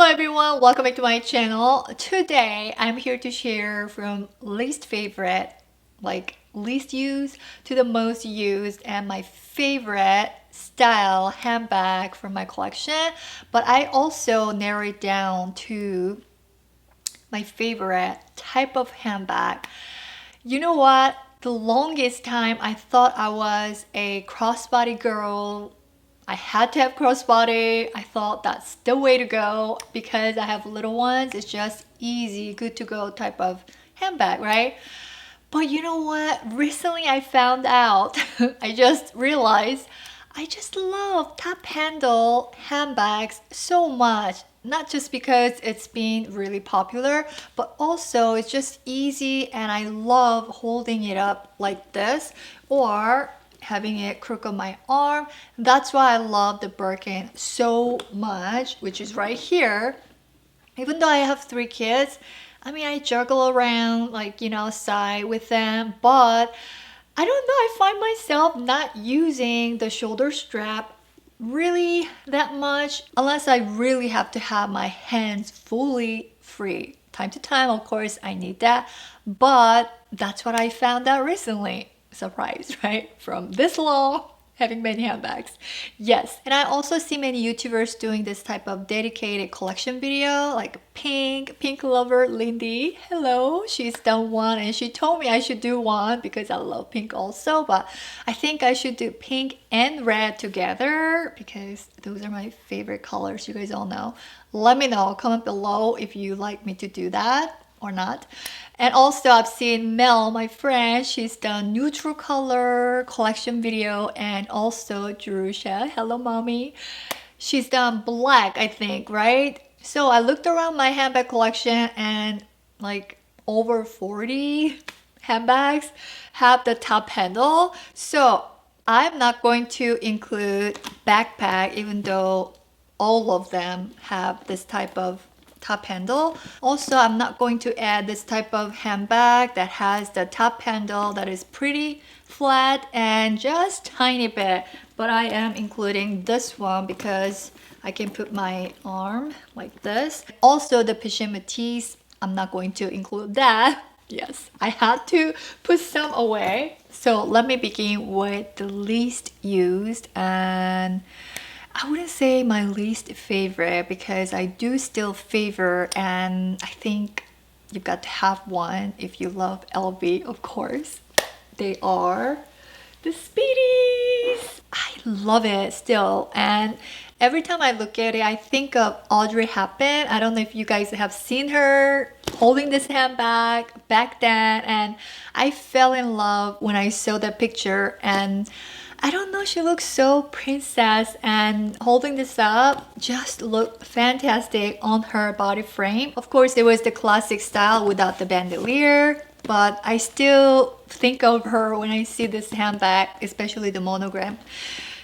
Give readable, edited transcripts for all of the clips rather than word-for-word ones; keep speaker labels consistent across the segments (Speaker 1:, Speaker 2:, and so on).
Speaker 1: Hello everyone, welcome back to my channel. Today I'm here to share from least favorite, like least used to the most used, and my favorite style handbag from my collection. But I also narrow it down to my favorite type of handbag. You know what? The longest time I thought I was a crossbody girl. I had to have crossbody. I thought that's the way to go because I have little ones. It's just easy, good to go type of handbag, right? But you know what? Recently I found out, I just realized I just love top handle handbags so much. Not just because it's been really popular, but also it's just easy and I love holding it up like this or having it crook on my arm. That's why I love the Birkin so much, which is right here. Even though I have 3 kids, I mean, I juggle around like, outside with them, but I don't know, I find myself not using the shoulder strap really that much unless I really have to have my hands fully free. Time to time, of course, I need that, but that's what I found out recently. Surprise, right? From this long, having many handbags. Yes, and I also see many YouTubers doing this type of dedicated collection video, like Pink Lover Lindy. Hello, she's done one and she told me I should do one because I love pink also, but I think I should do pink and red together because those are my favorite colors, you guys all know. Let me know, comment below if you like me to do that or not. And also I've seen Mel, my friend, she's done neutral color collection video, and also Jerusha, hello mommy, she's done black, I think, right? So I looked around my handbag collection and like over 40 handbags have the top handle. So I'm not going to include backpack even though all of them have this type of top handle. Also, I'm not going to add this type of handbag that has the top handle that is pretty flat and just tiny bit, but I am including this one because I can put my arm like this. Also, the pajama tees, I'm not going to include that. Yes, I had to put some away. So let me begin with the least used, and I wouldn't say my least favorite because I do still favor, and I think you've got to have one if you love LV, of course. They are the Speedies. I love it still, and every time I look at it, I think of Audrey Hepburn. I don't know if you guys have seen her holding this handbag back then, and I fell in love when I saw that picture. And I don't know, she looks so princess, and holding this up just looked fantastic on her body frame. Of course, it was the classic style without the bandolier, but I still think of her when I see this handbag, especially the monogram.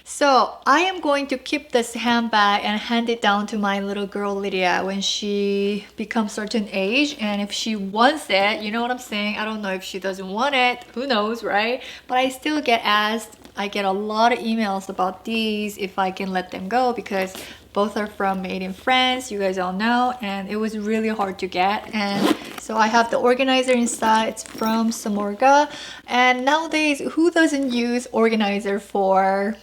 Speaker 1: So I am going to keep this handbag and hand it down to my little girl Lydia when she becomes certain age, and if she wants it, you know what I'm saying? I don't know if she doesn't want it, who knows, right? But I still get asked, I get a lot of emails about these if I can let them go because both are from Made in France, you guys all know, and it was really hard to get. And so I have the organizer inside. It's from Samorga, and nowadays who doesn't use organizer for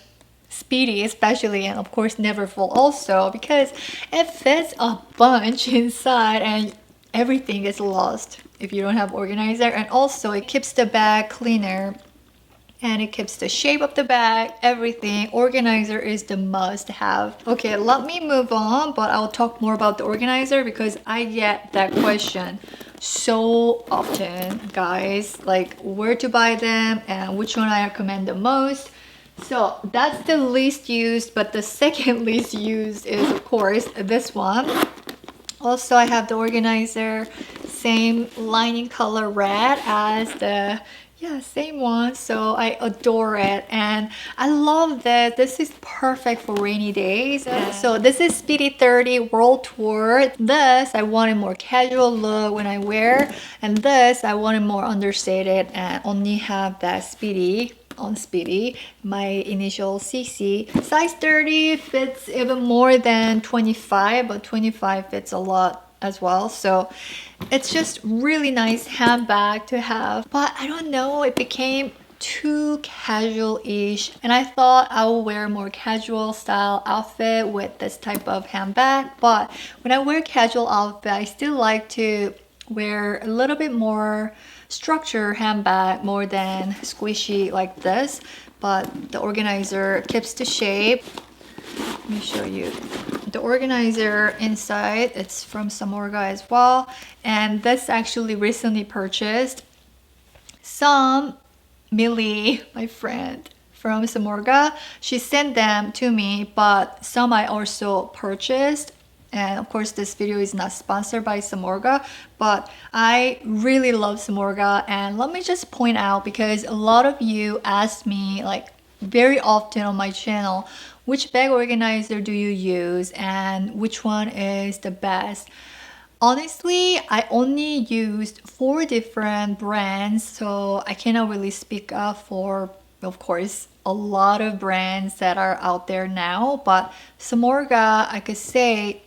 Speaker 1: Speedy especially, and of course Neverfull also, because it fits a bunch inside and everything is lost if you don't have organizer. And also it keeps the bag cleaner and it keeps the shape of the bag, everything. Organizer is the must have. Okay, let me move on, but I'll talk more about the organizer because I get that question so often, guys, like where to buy them and which one I recommend the most. So that's the least used, but the second least used is of course this one. Also, I have the organizer, same lining color red as the same one. So I adore it, and I love that this is perfect for rainy days. So this is Speedy 30 World Tour. This I wanted more casual look when I wear, and this I wanted more understated and only have that Speedy on Speedy, my initial CC. Size 30 fits even more than 25, but 25 fits a lot as well. So it's just really nice handbag to have. But I don't know, it became too casual-ish, and I thought I would wear more casual style outfit with this type of handbag. But when I wear casual outfit, I still like to wear a little bit more structured handbag more than squishy like this. But the organizer keeps the shape. Let me show you the organizer inside. It's from Samorga as well, and this actually recently purchased. Some Millie, my friend from Samorga, she sent them to me, but some I also purchased. And of course, this video is not sponsored by Samorga, but I really love Samorga. And let me just point out, because a lot of you ask me like very often on my channel, which bag organizer do you use and which one is the best? Honestly, I only used 4 different brands, so I cannot really speak up for, of course, a lot of brands that are out there now. But Samorga, I could say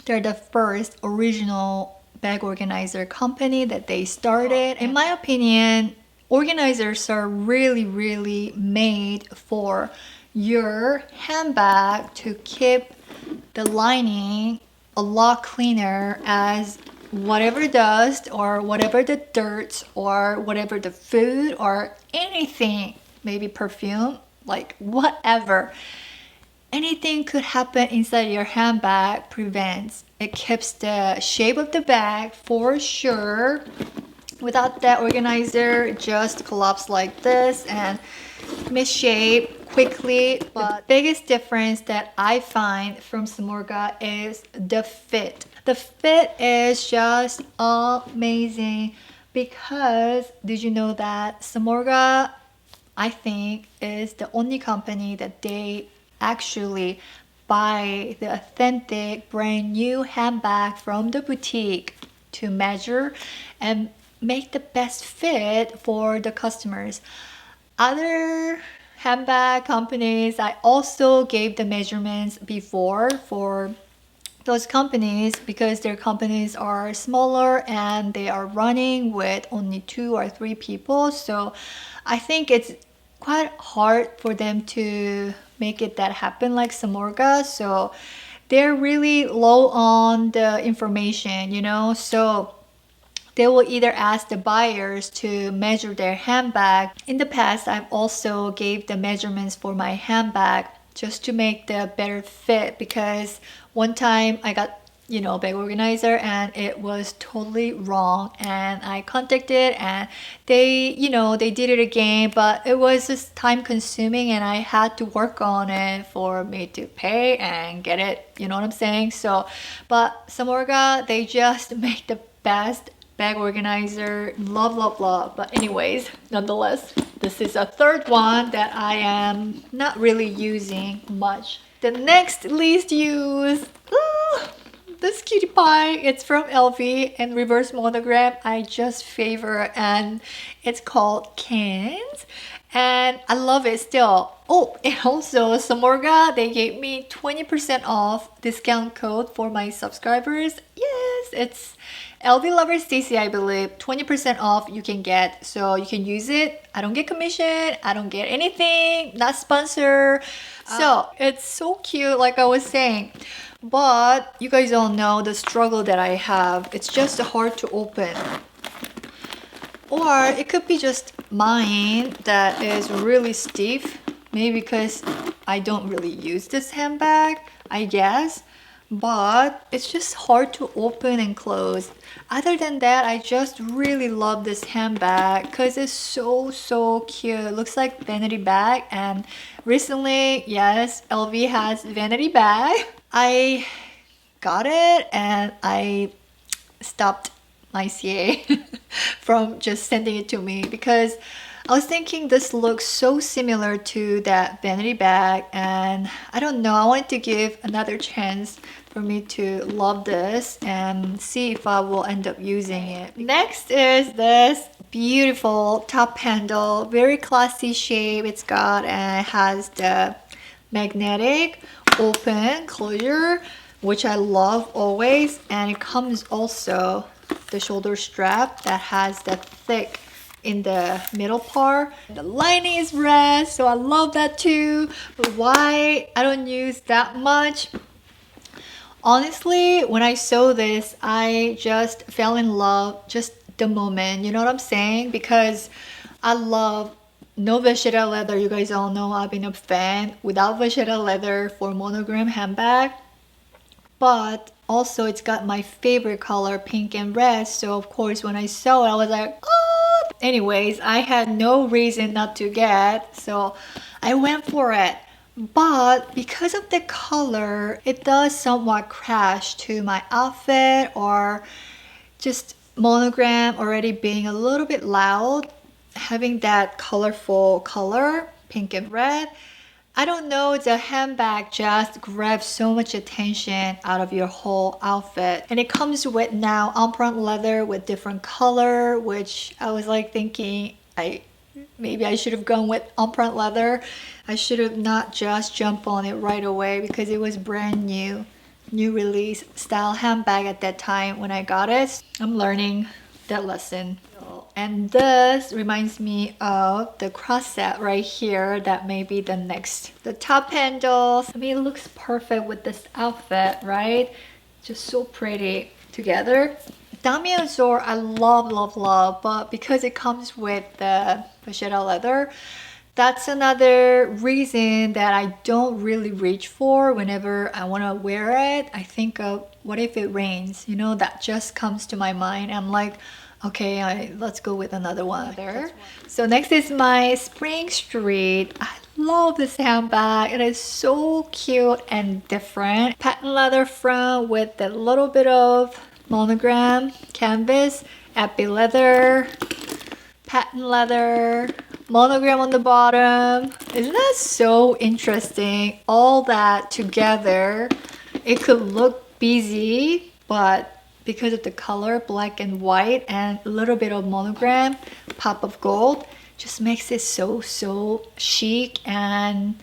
Speaker 1: they're the first original bag organizer company that they started. In my opinion, organizers are really made for your handbag to keep the lining a lot cleaner, as whatever dust or whatever the dirt or whatever the food or anything, maybe perfume, like whatever, anything could happen inside your handbag prevents. It keeps the shape of the bag for sure. Without that organizer, just collapse like this and misshape quickly. But the biggest difference that I find from Samorga is the fit. The fit is just amazing, because did you know that Samorga, I think, is the only company that they actually buy the authentic brand new handbag from the boutique to measure and make the best fit for the customers. Other handbag companies, I also gave the measurements before for those companies, because their companies are smaller and they are running with only 2 or 3 people. So I think it's quite hard for them to make it that happen like Samorga. So they're really low on the information, you know. So they will either ask the buyers to measure their handbag. In the past, I've also gave the measurements for my handbag just to make the better fit, because one time I got, you know, bag organizer and it was totally wrong, and I contacted and they, you know, they did it again, but it was just time consuming and I had to work on it for me to pay and get it, you know what I'm saying? So, but Samorga, they just make the best bag organizer, love. But anyways, nonetheless, this is a third one that I am not really using much. The next least used, this cutie pie, it's from LV and reverse monogram. I just favor, and it's called Cans, and I love it still. Oh, and also Samorga, they gave me 20% off discount code for my subscribers. Yes, it's LV Lover Stacy, I believe. 20% off you can get, so you can use it. I don't get commission, I don't get anything, not sponsor. So it's so cute, like I was saying. But you guys all know the struggle that I have. It's just hard to open. Or it could be just mine that is really stiff. Maybe because I don't really use this handbag, I guess. But it's just hard to open and close. Other than that, I just really love this handbag because it's so cute. It looks like vanity bag, and recently, yes, LV has vanity bag. I got it and I stopped my CA from just sending it to me, because I was thinking this looks so similar to that vanity bag, and I don't know, I wanted to give another chance for me to love this and see if I will end up using it. Next is this beautiful top handle, very classy shape it's got, and it has the magnetic open closure, which I love always. And it comes also the shoulder strap that has that thick in the middle part. The lining is red, so I love that too. But why I don't use that much? Honestly, when I saw this, I just fell in love just the moment, you know what I'm saying? Because I love no vachetta leather. You guys all know I've been a fan without vachetta leather for monogram handbag. But also it's got my favorite color, pink and red. So of course when I saw it, I was like, oh! Anyways, I had no reason not to get, so I went for it. But because of the color, it does somewhat crash to my outfit, or just monogram already being a little bit loud, having that colorful color, pink and red. I don't know, the handbag just grabs so much attention out of your whole outfit. And it comes with now empreinte leather with different color, which I was like thinking maybe I should have gone with empreinte leather. I should have not just jumped on it right away because it was brand new release style handbag at that time when I got it. I'm learning that lesson. And this reminds me of the cross set right here that may be the next. The top handles, I mean, it looks perfect with this outfit, right? Just so pretty together. Damier Azur, I love, but because it comes with the vachetta leather, that's another reason that I don't really reach for whenever I want to wear it. I think of, what if it rains? You know, that just comes to my mind. I'm like, okay, let's go with another one there. So next is my Spring Street. I love this handbag. It is so cute and different. Patent leather front with a little bit of monogram canvas, epi leather, patent leather, monogram on the bottom. Isn't that so interesting? All that together, it could look busy, but because of the color, black and white, and a little bit of monogram, pop of gold, just makes it so chic and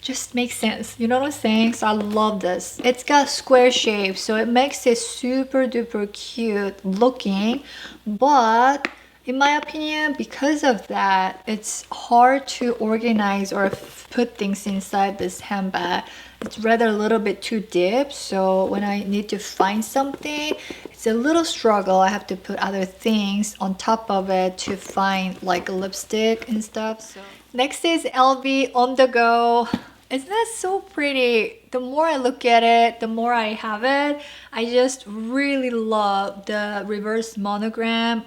Speaker 1: just makes sense. You know what I'm saying? So I love this. It's got square shape, so it makes it super duper cute looking, but in my opinion, because of that, it's hard to organize or put things inside this handbag. It's rather a little bit too deep, so when I need to find something, it's a little struggle. I have to put other things on top of it to find like a lipstick and stuff. So next is LV On The Go. Isn't that so pretty? The more I look at it, the more I have it. I just really love the reverse monogram.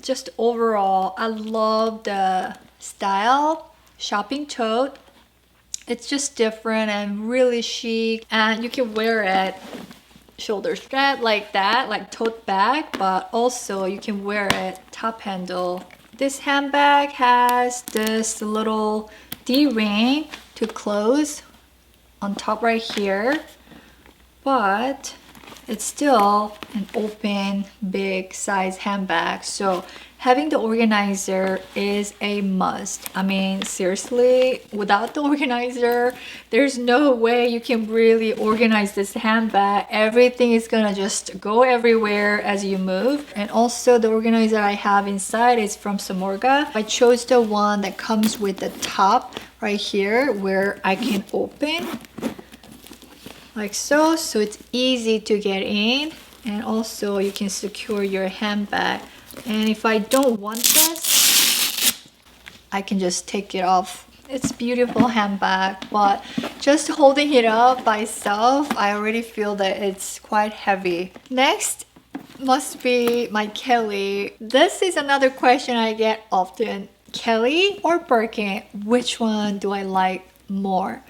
Speaker 1: Just overall, I love the style. Shopping tote. It's just different and really chic, and you can wear it shoulder strap like that, like tote bag, but also you can wear it top handle. This handbag has this little D-ring to close on top right here, but it's still an open big size handbag, so having the organizer is a must. I mean, seriously, without the organizer, there's no way you can really organize this handbag. Everything is gonna just go everywhere as you move. And also the organizer I have inside is from Samorga. I chose the one that comes with the top right here where I can open like so, so it's easy to get in, and also you can secure your handbag. And if I don't want this, I can just take it off. It's a beautiful handbag, but just holding it up by itself, I already feel that it's quite heavy. Next must be my Kelly. This is another question I get often. Kelly or Birkin, which one do I like more?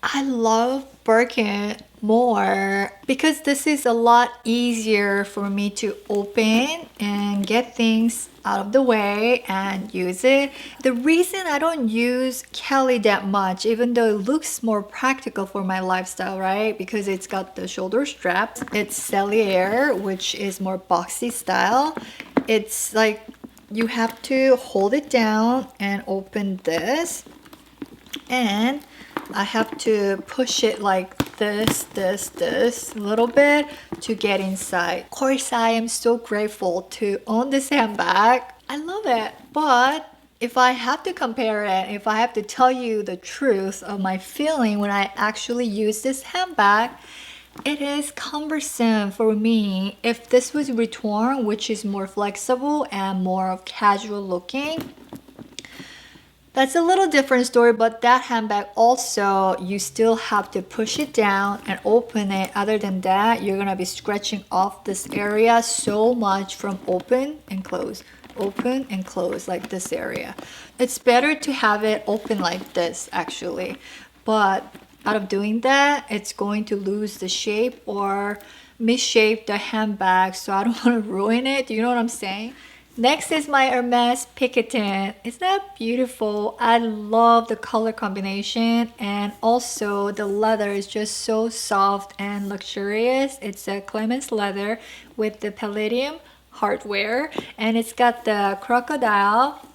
Speaker 1: I love Birkin more because this is a lot easier for me to open and get things out of the way and use it. The reason I don't use Kelly that much, even though it looks more practical for my lifestyle, right? Because it's got the shoulder straps. It's Cellier, which is more boxy style. It's like you have to hold it down and open this, and I have to push it like this a little bit to get inside. Of course, I am so grateful to own this handbag. I love it. But if I have to compare it, if I have to tell you the truth of my feeling when I actually use this handbag, it is cumbersome for me. If this was return, which is more flexible and more casual looking, that's a little different story. But that handbag also, you still have to push it down and open it. Other than that, you're gonna be scratching off this area so much from open and close like this area. It's better to have it open like this actually, but out of doing that, it's going to lose the shape or misshape the handbag, so I don't want to ruin it. Do you know what I'm saying? Next is my Hermes Picotin. Isn't that beautiful? I love the color combination, and also the leather is just so soft and luxurious. It's a Clemens leather with the palladium hardware, and it's got the crocodile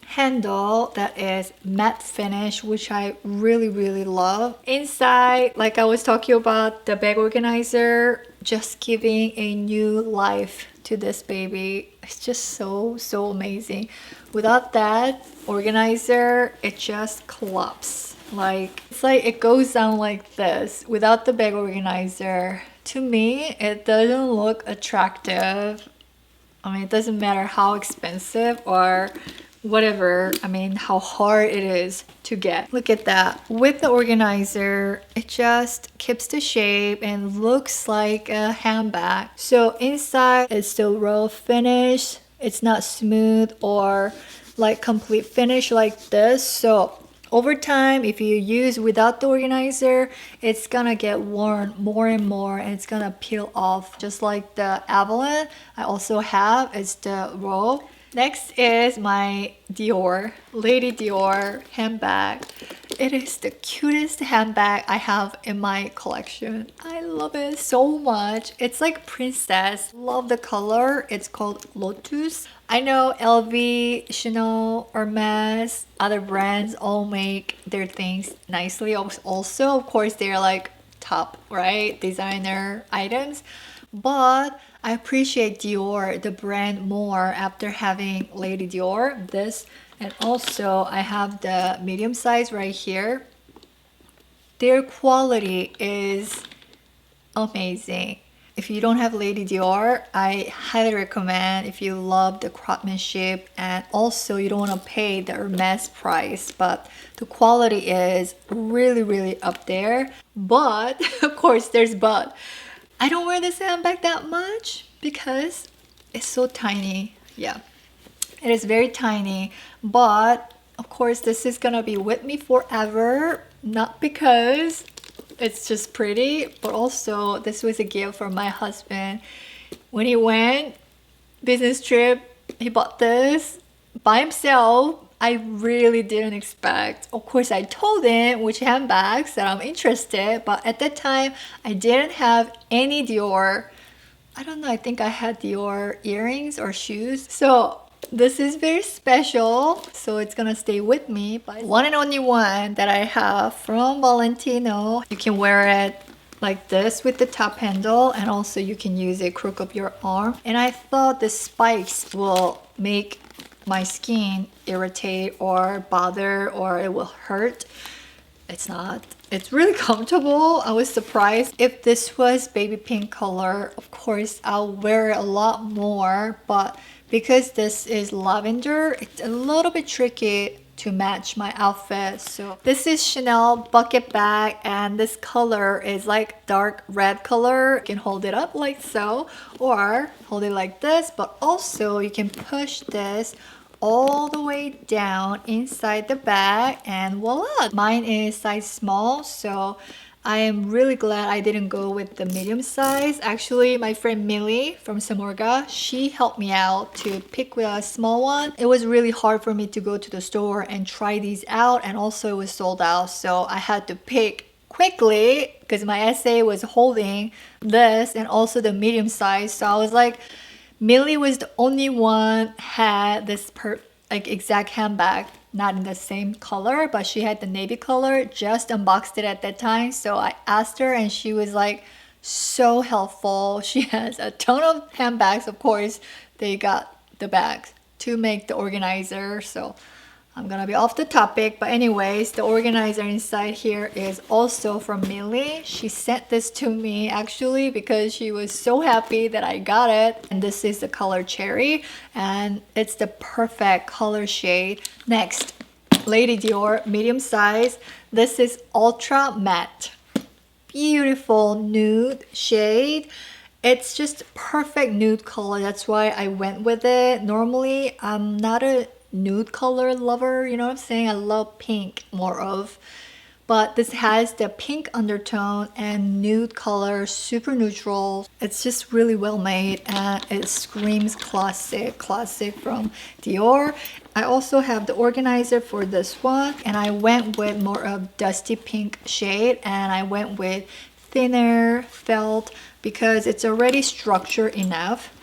Speaker 1: handle that is matte finish, which I really love. Inside, like I was talking about, the bag organizer, just giving a new life to this baby. It's just so amazing. Without that organizer, it just collapses. Like, it's like it goes down like this. Without the bag organizer, to me, it doesn't look attractive. I mean, it doesn't matter how expensive or whatever, I mean, how hard it is to get. Look at that. With the organizer, it just keeps the shape and looks like a handbag. So inside, it's still raw finish. It's not smooth or like complete finish like this. So over time, if you use without the organizer, it's gonna get worn more and more, and it's gonna peel off. Just like the Avalon I also have, it's the raw. Next is my Dior, Lady Dior handbag. It is the cutest handbag I have in my collection. I love it so much. It's like princess. Love the color. It's called Lotus. I know LV, Chanel, Hermes, other brands all make their things nicely. Also, of course, they're like top, right? Designer items. But I appreciate Dior, the brand, more after having Lady Dior, this, and also I have the medium size right here. Their quality is amazing. If you don't have Lady Dior, I highly recommend if you love the craftsmanship and also you don't want to pay the Hermes price, but the quality is really up there. But, of course, there's but. I don't wear this handbag that much because it's so tiny. Yeah, it is very tiny, but of course this is gonna be with me forever, not because it's just pretty, but also this was a gift from my husband. When he went business trip, he bought this by himself. I really didn't expect. Of course, I told him which handbags that I'm interested, but at that time, I didn't have any Dior. I don't know, I think I had Dior earrings or shoes. So this is very special, so it's gonna stay with me. But one and only one that I have from Valentino. You can wear it like this with the top handle, and also you can use it crook up your arm. And I thought the spikes will make my skin irritate or bother or it will hurt. It's not. It's really comfortable. I was surprised. If this was baby pink color, of course I'll wear it a lot more, but because this is lavender, it's a little bit tricky to match my outfit. So this is Chanel bucket bag, and this color is like dark red color. You can hold it up like so or hold it like this, but also you can push this all the way down inside the bag, and voila! Mine is size small, so I am really glad I didn't go with the medium size. Actually, my friend Millie from Samorga, she helped me out to pick with a small one. It was really hard for me to go to the store and try these out, and also it was sold out, so I had to pick quickly because my SA was holding this and also the medium size. So I was like, Millie was the only one had this like exact handbag, not in the same color, but she had the navy color. Just unboxed it at that time, so I asked her and she was like so helpful. She has a ton of handbags. Of course, they got the bags to make the organizer, so I'm gonna be off the topic, but anyways, the organizer inside here is also from Millie. She sent this to me actually because she was so happy that I got it. And this is the color Cherry, and it's the perfect color shade. Next, Lady Dior, medium size. This is Ultra Matte. Beautiful nude shade. It's just perfect nude color. That's why I went with it. Normally, I'm not a nude color lover, you know what I'm saying? I love pink more of, but this has the pink undertone and nude color, super neutral. It's just really well made and it screams classic from Dior. I also have the organizer for this one, and I went with more of dusty pink shade, and I went with thinner felt because it's already structured enough.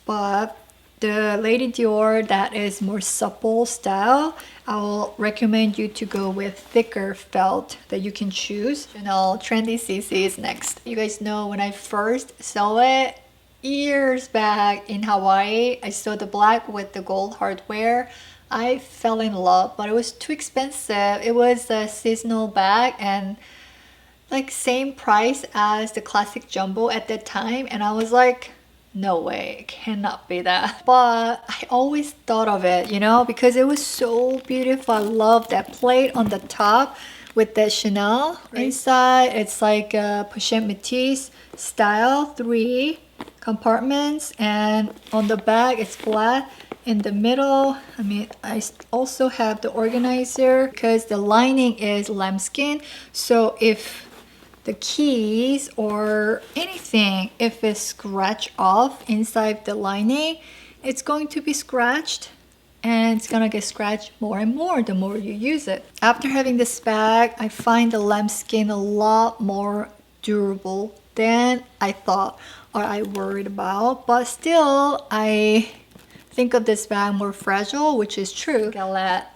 Speaker 1: But the Lady Dior that is more supple style, I will recommend you to go with thicker felt that you can choose. Trendy CC is next. You guys know when I first saw it years back in Hawaii, I saw the black with the gold hardware. I fell in love, but it was too expensive. It was a seasonal bag and like same price as the classic jumbo at that time, and I was like, no way, it cannot be that. But I always thought of it, you know, because it was so beautiful. I love that plate on the top with that Chanel. Inside, it's like a pochette métis style, 3 compartments, and on the back, it's flat. In the middle, I also have the organizer because the lining is lambskin. So if the keys or anything, if it's scratched off inside the lining, it's going to be scratched, and it's gonna get scratched more and more the more you use it. After having this bag, I find the lambskin a lot more durable than I thought or I worried about, but still I think of this bag more fragile, which is true.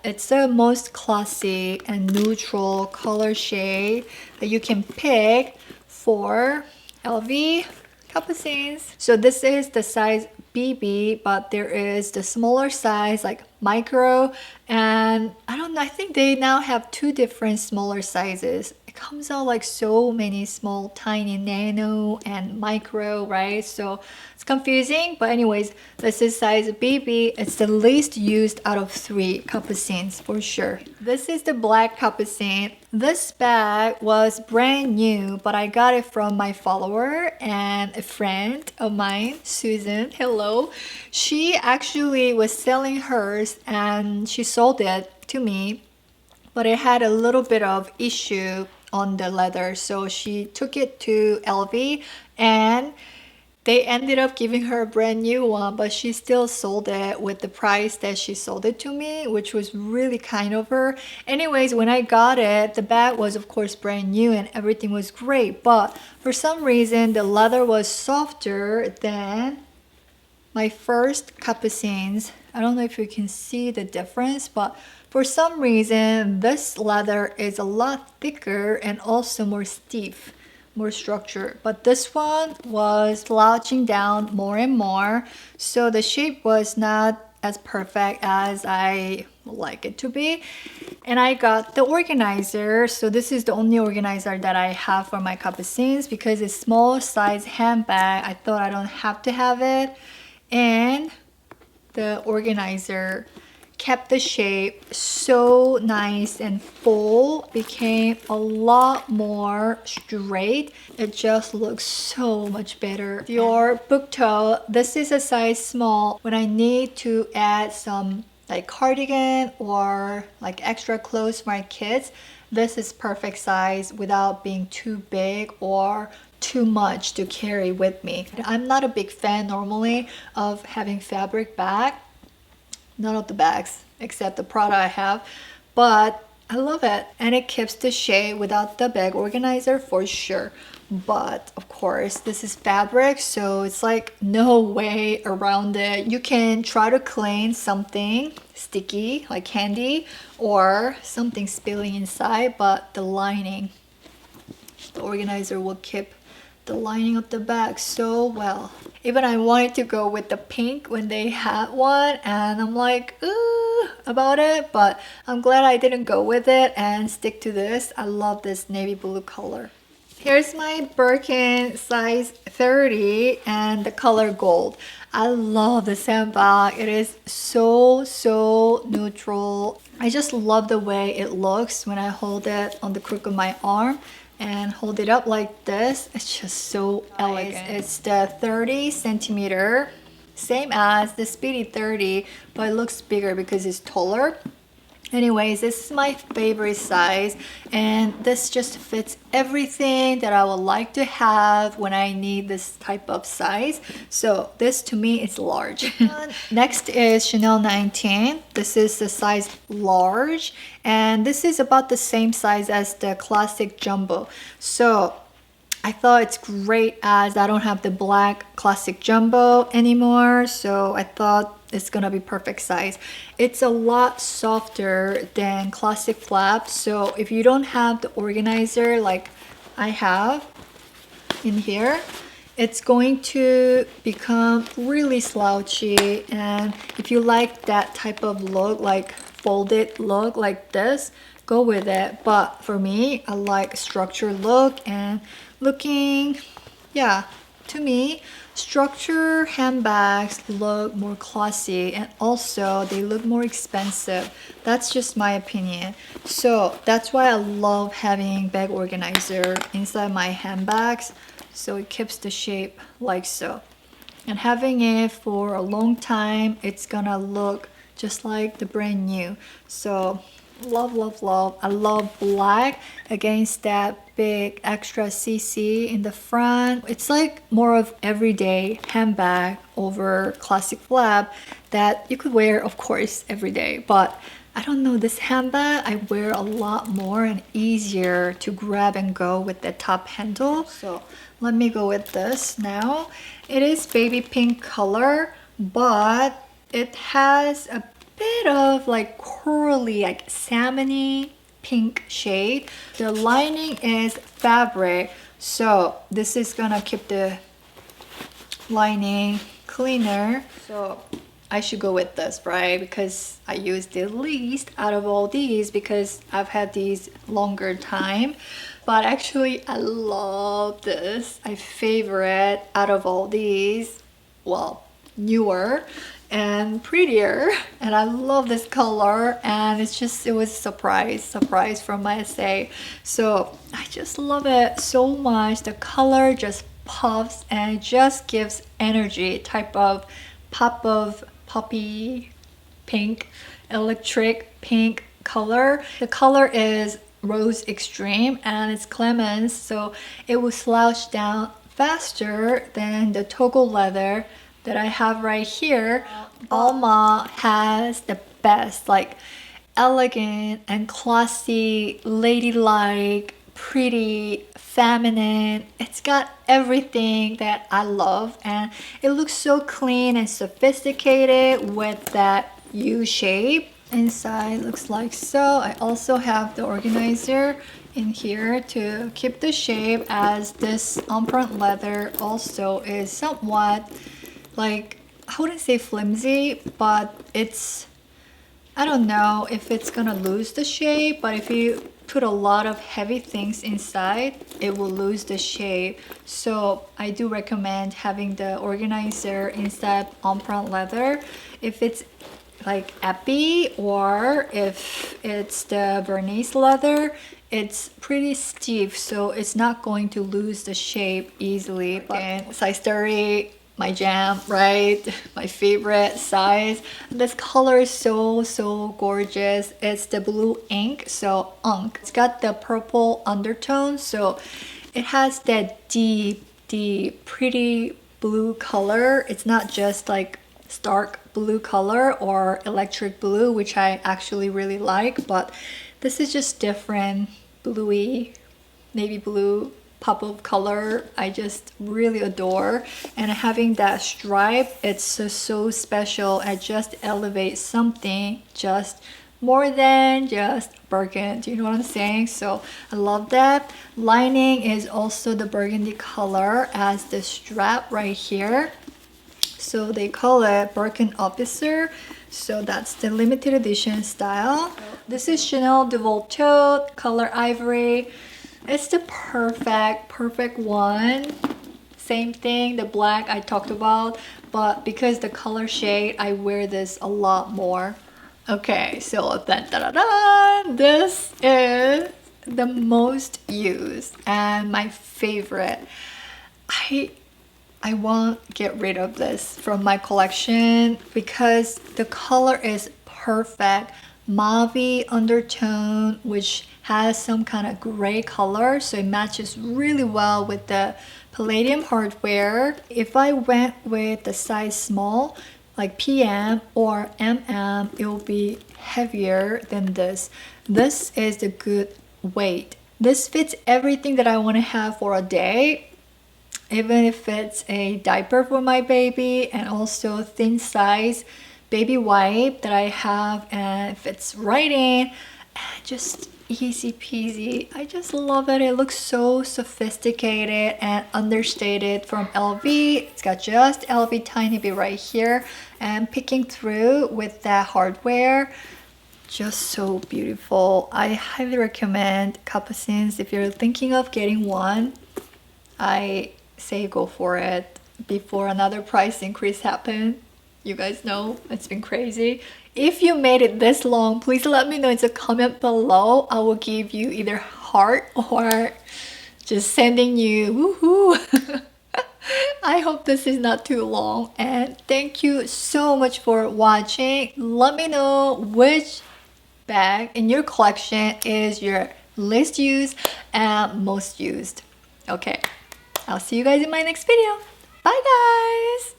Speaker 1: It's the most classy and neutral color shade that you can pick for LV capucines. So this is the size BB, but there is the smaller size like micro, and I don't know, I think they now have 2 different smaller sizes. It comes out like so many small tiny nano and micro, right? So it's confusing, but anyways, this is size BB. It's the least used out of 3 capucines for sure. This is the black capucine. This bag was brand new, but I got it from my follower and a friend of mine, Susan. Hello. She actually was selling hers and she sold it to me, but it had a little bit of issue on the leather, so she took it to LV and they ended up giving her a brand new one, but she still sold it with the price that she sold it to me, which was really kind of her. Anyways, when I got it, the bag was of course brand new and everything was great, but for some reason the leather was softer than my first capucines. I don't know if you can see the difference, but for some reason this leather is a lot thicker and also more stiff, more structured, but this one was slouching down more and more, so the shape was not as perfect as I would like it to be. And I got the organizer, so this is the only organizer that I have for my capucines because it's small size handbag. I thought I don't have to have it, and the organizer kept the shape so nice and full, became a lot more straight. It just looks so much better. Your book toe, this is a size small. When I need to add some like cardigan or like extra clothes for my kids, this is perfect size without being too big or too much to carry with me. I'm not a big fan normally of having fabric bag. None of the bags except the Prada I have, but I love it, and it keeps the shape without the bag organizer for sure. but of course this is fabric, so it's like no way around it. You can try to clean something sticky like candy or something spilling inside, but the lining, the organizer will keep the lining of the bag so well. Even I wanted to go with the pink when they had one, and I'm like ooh about it, but I'm glad I didn't go with it and stick to this. I love this navy blue color. Here's my Birkin size 30 and the color gold. I love this handbag. It is so neutral. I just love the way it looks when I hold it on the crook of my arm and hold it up like this. It's just so elegant. It's the 30 centimeter, same as the Speedy 30, but it looks bigger because it's taller. Anyways, this is my favorite size, and this just fits everything that I would like to have when I need this type of size. So this to me is large. Next is Chanel 19. This is the size large, and this is about the same size as the classic jumbo. So I thought it's great as I don't have the black classic jumbo anymore, so I thought it's gonna be perfect size. It's a lot softer than classic flap, so if you don't have the organizer like I have in here, it's going to become really slouchy. And if you like that type of look, like folded look like this, go with it. But for me, I like structured look and looking, yeah, to me, structure handbags look more classy, and also they look more expensive. That's just my opinion. So that's why I love having bag organizer inside my handbags, so it keeps the shape like so. And having it for a long time, it's gonna look just like the brand new. So love. I love black against that big extra CC in the front. It's like more of everyday handbag over classic flap that you could wear, of course, every day. But I don't know, this handbag I wear a lot more and easier to grab and go with the top handle. So let me go with this now. It is baby pink color, but it has a bit of like corally, like salmony pink shade. The lining is fabric, so this is gonna keep the lining cleaner. So I should go with this, right? Because I use the least out of all these because I've had these longer time. But actually I love this. I favorite out of all these. Well, newer and prettier, and I love this color, and it was a surprise from my essay. So I just love it so much. The color just puffs and it just gives energy, type of pop of poppy pink, electric pink color. The color is Rose Extreme and it's Clemens, so it will slouch down faster than the toggle leather that I have right here. Alma has the best, like elegant and classy, ladylike, pretty, feminine. It's got everything that I love, and it looks so clean and sophisticated with that U shape. Inside looks like so. I also have the organizer in here to keep the shape, as this empreinte leather also is somewhat, like, I wouldn't say flimsy, but it's, I don't know if it's gonna lose the shape, but if you put a lot of heavy things inside, it will lose the shape. So I do recommend having the organizer inside empreinte leather. If it's like epi, or if it's the Vernise leather, it's pretty stiff, so it's not going to lose the shape easily. But size 30, my jam, right? My favorite size. This color is so gorgeous. It's the blue ink, so unk. It's got the purple undertone, so it has that deep pretty blue color. It's not just like stark blue color or electric blue, which I actually really like, but this is just different, bluey, navy blue pop of color I just really adore, and having that stripe, it's so special. It just elevates something just more than just burgundy. Do you know what I'm saying? So I love that. Lining is also the burgundy color as the strap right here. So they call it Birkin Officer. So that's the limited edition style. This is Chanel de Voto, color Ivory. It's the perfect one. Same thing, the black I talked about, but because the color shade, I wear this a lot more. Okay, so this is the most used and my favorite. I won't get rid of this from my collection because the color is perfect. Mauve undertone, which has some kind of gray color, so it matches really well with the palladium hardware. If I went with the size small, like PM or MM, it will be heavier than this. This is the good weight. This fits everything that I want to have for a day. Even if it's a diaper for my baby, and also thin size baby wipe that I have, and if it's writing, just easy peasy. I just love it. It looks so sophisticated and understated from LV. It's got just LV tiny bit right here, and picking through with that hardware, just so beautiful. I highly recommend Capucines if you're thinking of getting one. I say go for it before another price increase happen. You guys know it's been crazy. If you made it this long, please let me know in the comment below. I will give you either heart or just sending you woohoo. I hope this is not too long, and thank you so much for watching. Let me know which bag in your collection is your least used and most used. Okay, I'll see you guys in my next video. Bye guys!